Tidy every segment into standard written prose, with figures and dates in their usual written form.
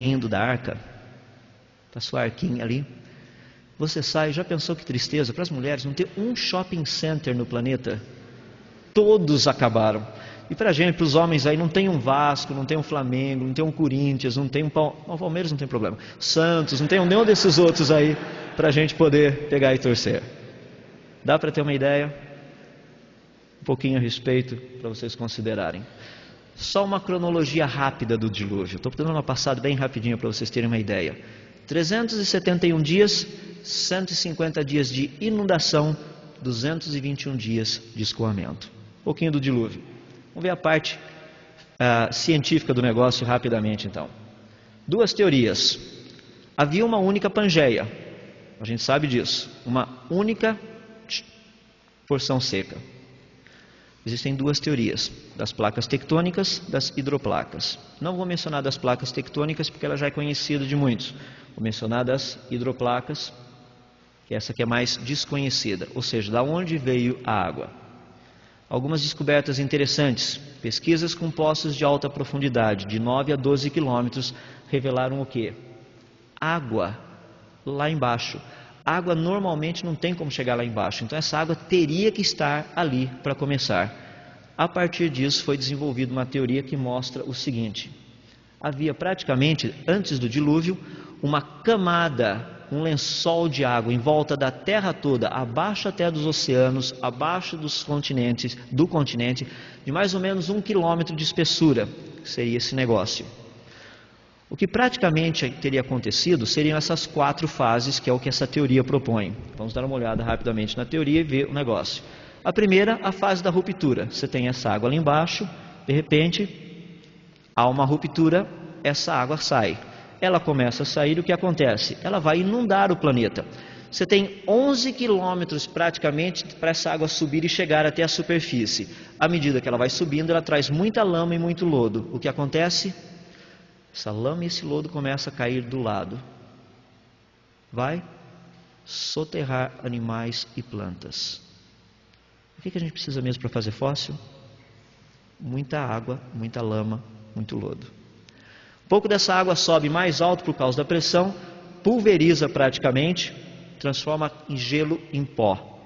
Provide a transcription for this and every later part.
indo da arca, para sua arquinha ali, você sai, já pensou que tristeza para as mulheres não ter um shopping center no planeta? Todos acabaram. E para a gente, para os homens aí, não tem um Vasco, não tem um Flamengo, não tem um Corinthians, não tem um Palmeiras, não tem problema, Santos, não tem nenhum desses outros aí para a gente poder pegar e torcer. Dá para ter uma ideia? Um pouquinho a respeito para vocês considerarem. Só uma cronologia rápida do dilúvio. Estou dando uma passada bem rapidinha para vocês terem uma ideia. 371 dias, 150 dias de inundação, 221 dias de escoamento. Um pouquinho do dilúvio. Vamos ver a parte científica do negócio rapidamente então. Duas teorias. Havia uma única Pangeia. A gente sabe disso. Uma única porção seca. Existem duas teorias, das placas tectônicas, das hidroplacas. Não vou mencionar das placas tectônicas porque ela já é conhecida de muitos. Vou mencionar das hidroplacas, que essa que é mais desconhecida, ou seja, da onde veio a água. Algumas descobertas interessantes. Pesquisas com poços de alta profundidade, de 9 a 12 quilômetros, revelaram o quê? Água lá embaixo. Água normalmente não tem como chegar lá embaixo, então essa água teria que estar ali para começar. A partir disso foi desenvolvida uma teoria que mostra o seguinte: havia praticamente, antes do dilúvio, uma camada, um lençol de água em volta da terra toda, abaixo até dos oceanos, abaixo dos continentes, do continente, de mais ou menos 1 quilômetro de espessura, que seria esse negócio. O que praticamente teria acontecido seriam essas 4 fases, que é o que essa teoria propõe. Vamos dar uma olhada rapidamente na teoria e ver o negócio. A primeira, a fase da ruptura. Você tem essa água ali embaixo, de repente, há uma ruptura, essa água sai. Ela começa a sair, o que acontece? Ela vai inundar o planeta. Você tem 11 quilômetros praticamente para essa água subir e chegar até a superfície. À medida que ela vai subindo, ela traz muita lama e muito lodo. O que acontece? Essa lama e esse lodo começa a cair do lado. Vai soterrar animais e plantas. O que a gente precisa mesmo para fazer fóssil? Muita água, muita lama, muito lodo. Um pouco dessa água sobe mais alto por causa da pressão, pulveriza praticamente, transforma em gelo em pó.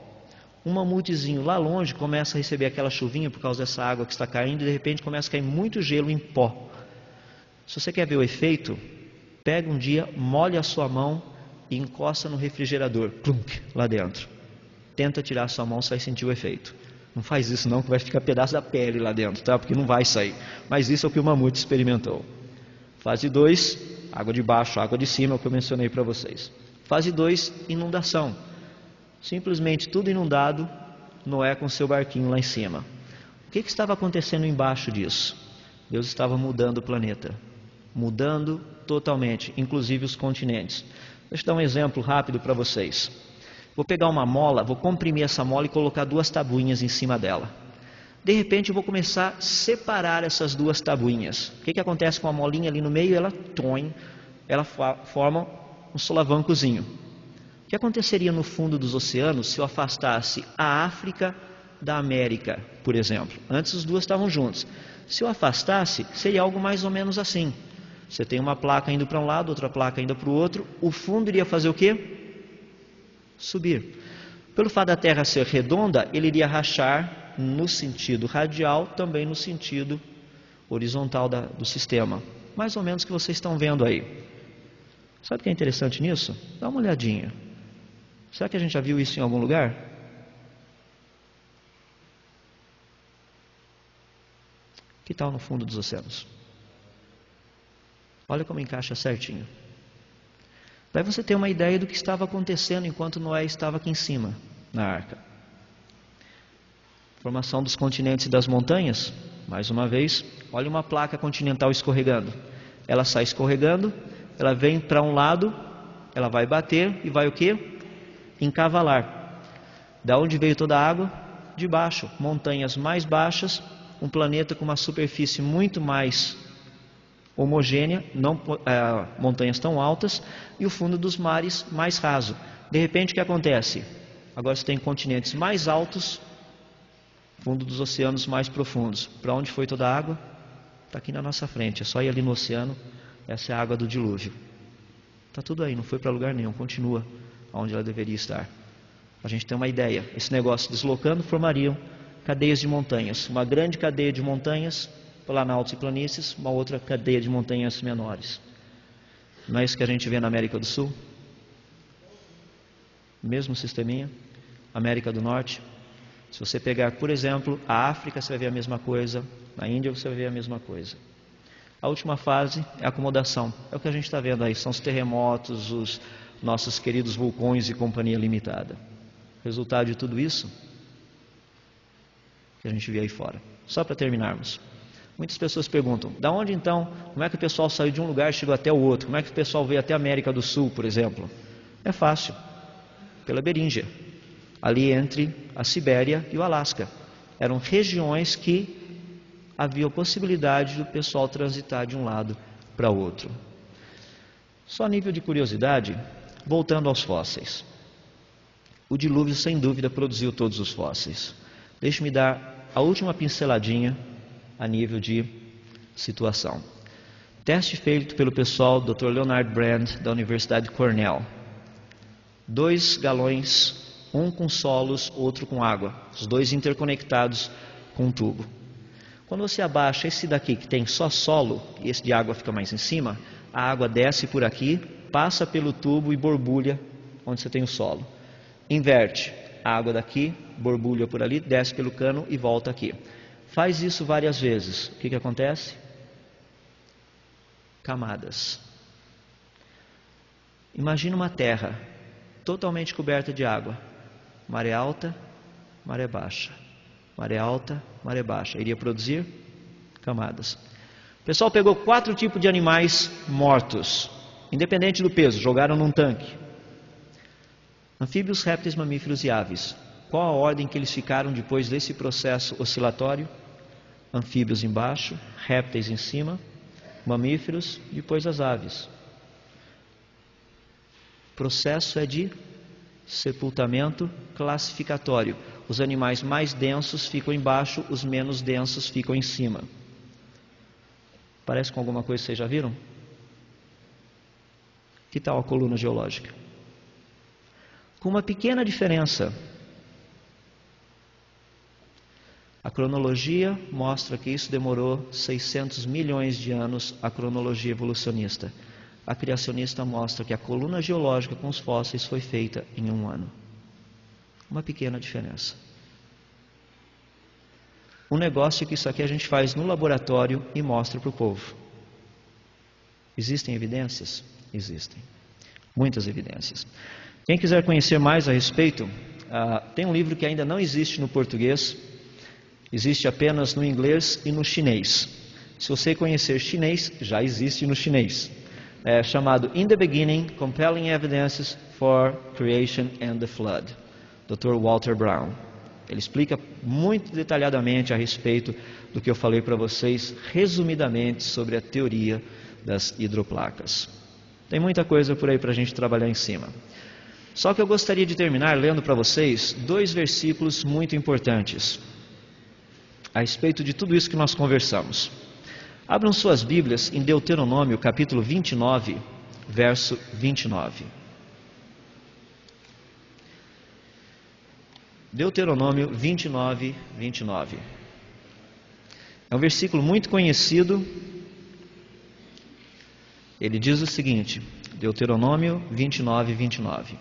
Um mamutezinho lá longe começa a receber aquela chuvinha por causa dessa água que está caindo e de repente começa a cair muito gelo em pó. Se você quer ver o efeito, pega um dia, molha a sua mão e encosta no refrigerador, plunk, lá dentro. Tenta tirar a sua mão, você vai sentir o efeito. Não faz isso não, que vai ficar pedaço da pele lá dentro, tá? Porque não vai sair. Mas isso é o que o mamute experimentou. Fase 2, água de baixo, água de cima, é o que eu mencionei para vocês. Fase 2, inundação. Simplesmente tudo inundado, Noé com seu barquinho lá em cima. O que estava acontecendo embaixo disso? Deus estava mudando o planeta. Mudando totalmente, inclusive os continentes. Deixa eu dar um exemplo rápido para vocês. Vou pegar uma mola, vou comprimir essa mola e colocar 2 tabuinhas em cima dela. De repente eu vou começar a separar essas 2 tabuinhas. O que acontece com a molinha ali no meio? Ela forma um solavancozinho. O que aconteceria no fundo dos oceanos se eu afastasse a África da América, por exemplo? Antes as 2 estavam juntas. Se eu afastasse, seria algo mais ou menos assim. Você tem uma placa indo para um lado, outra placa indo para o outro. O fundo iria fazer o quê? Subir. Pelo fato da Terra ser redonda, ele iria rachar no sentido radial, também no sentido horizontal do sistema. Mais ou menos o que vocês estão vendo aí. Sabe o que é interessante nisso? Dá uma olhadinha. Será que a gente já viu isso em algum lugar? Que tal no fundo dos oceanos? Olha como encaixa certinho. Daí você tem uma ideia do que estava acontecendo enquanto Noé estava aqui em cima, na arca. Formação dos continentes e das montanhas. Mais uma vez, olha uma placa continental escorregando. Ela sai escorregando, ela vem para um lado, ela vai bater e vai o quê? Encavalar. Da onde veio toda a água? De baixo. Montanhas mais baixas, um planeta com uma superfície muito mais homogênea, não montanhas tão altas, e o fundo dos mares mais raso. De repente o que acontece? Agora você tem continentes mais altos, fundo dos oceanos mais profundos. Para onde foi toda a água? Está aqui na nossa frente, é só ir ali no oceano Essa é a água do dilúvio. Está tudo aí, não foi para lugar nenhum, continua onde ela deveria estar. A gente tem uma ideia, esse negócio deslocando formariam cadeias de montanhas. Uma grande cadeia de montanhas, planaltos e planícies, uma outra cadeia de montanhas menores. Não é isso que a gente vê na América do Sul? Mesmo sisteminha. América do Norte. Se você pegar, por exemplo, a África, você vai ver a mesma coisa. Na Índia, você vai ver a mesma coisa. A última fase é a acomodação. É o que a gente está vendo aí. São os terremotos, os nossos queridos vulcões e companhia limitada. Resultado de tudo isso que a gente vê aí fora. Só para terminarmos. Muitas pessoas perguntam, da onde então, como é que o pessoal saiu de um lugar e chegou até o outro? Como é que o pessoal veio até a América do Sul, por exemplo? É fácil. Pela Beríngia. Ali entre a Sibéria e o Alasca. Eram regiões que havia a possibilidade do pessoal transitar de um lado para o outro. Só a nível de curiosidade, voltando aos fósseis. O dilúvio, sem dúvida, produziu todos os fósseis. Deixe-me dar a última pinceladinha a nível de situação. Teste feito pelo pessoal do Dr. Leonard Brand, da Universidade de Cornell. 2 galões, um com solos, outro com água. Os dois interconectados com um tubo. Quando você abaixa esse daqui que tem só solo, e esse de água fica mais em cima, a água desce por aqui, passa pelo tubo e borbulha onde você tem o solo. Inverte, a água daqui, borbulha por ali, desce pelo cano e volta aqui. Faz isso várias vezes. O que acontece? Camadas. Imagina uma terra totalmente coberta de água. Maré alta, maré baixa. Maré alta, maré baixa. Iria produzir camadas. O pessoal pegou 4 tipos de animais mortos, independente do peso, jogaram num tanque. Anfíbios, répteis, mamíferos e aves. Qual a ordem que eles ficaram depois desse processo oscilatório? Anfíbios embaixo, répteis em cima, mamíferos, depois as aves. O processo é de sepultamento classificatório. Os animais mais densos ficam embaixo, os menos densos ficam em cima. Parece com alguma coisa que vocês já viram? Que tal a coluna geológica? Com uma pequena diferença. A cronologia mostra que isso demorou 600 milhões de anos, a cronologia evolucionista. A criacionista mostra que a coluna geológica com os fósseis foi feita em 1 ano. Uma pequena diferença. O negócio é que isso aqui a gente faz no laboratório e mostra para o povo. Existem evidências? Existem. Muitas evidências. Quem quiser conhecer mais a respeito, tem um livro que ainda não existe no português, existe apenas no inglês e no chinês. Se você conhecer chinês, já existe no chinês. É chamado In the Beginning, Compelling Evidences for Creation and the Flood. Dr. Walter Brown. Ele explica muito detalhadamente a respeito do que eu falei para vocês, resumidamente, sobre a teoria das hidroplacas. Tem muita coisa por aí para a gente trabalhar em cima. Só que eu gostaria de terminar lendo para vocês 2 versículos muito importantes a respeito de tudo isso que nós conversamos. Abram suas Bíblias em Deuteronômio, capítulo 29, verso 29. Deuteronômio 29, 29. É um versículo muito conhecido. Ele diz o seguinte, Deuteronômio 29, 29.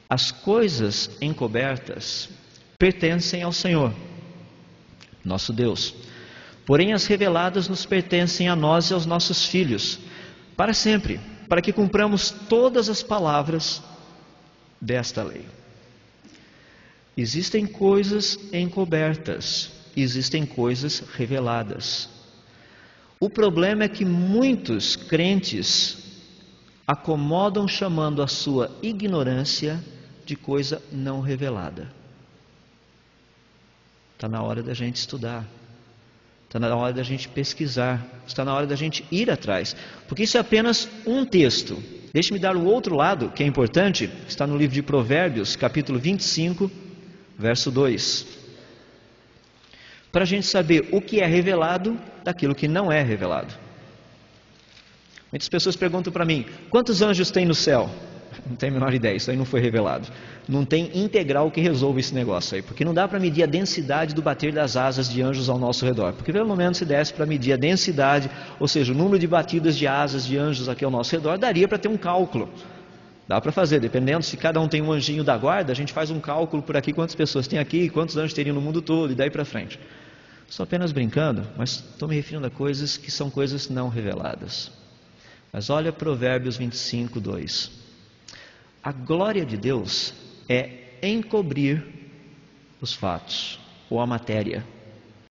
As coisas encobertas pertencem ao Senhor, nosso Deus. Porém, as reveladas nos pertencem a nós e aos nossos filhos, para sempre, para que cumpramos todas as palavras desta lei. Existem coisas encobertas, existem coisas reveladas. O problema é que muitos crentes acomodam chamando a sua ignorância de coisa não revelada. Está na hora da gente estudar. Está na hora da gente pesquisar. Está na hora da gente ir atrás. Porque isso é apenas um texto. Deixe-me dar o outro lado, que é importante. Está no livro de Provérbios, capítulo 25, verso 2. Para a gente saber o que é revelado daquilo que não é revelado. Muitas pessoas perguntam para mim, quantos anjos tem no céu? Não tenho a menor ideia, isso aí não foi revelado. Não tem integral que resolva esse negócio aí, porque não dá para medir a densidade do bater das asas de anjos ao nosso redor. Porque pelo menos se desse para medir a densidade, ou seja, o número de batidas de asas de anjos aqui ao nosso redor, daria para ter um cálculo. Dá para fazer, dependendo, se cada um tem um anjinho da guarda, a gente faz um cálculo por aqui, quantas pessoas tem aqui, quantos anjos teriam no mundo todo, e daí para frente. Estou apenas brincando, mas estou me referindo a coisas que são coisas não reveladas. Mas olha Provérbios 25, 2. A glória de Deus é encobrir os fatos, ou a matéria.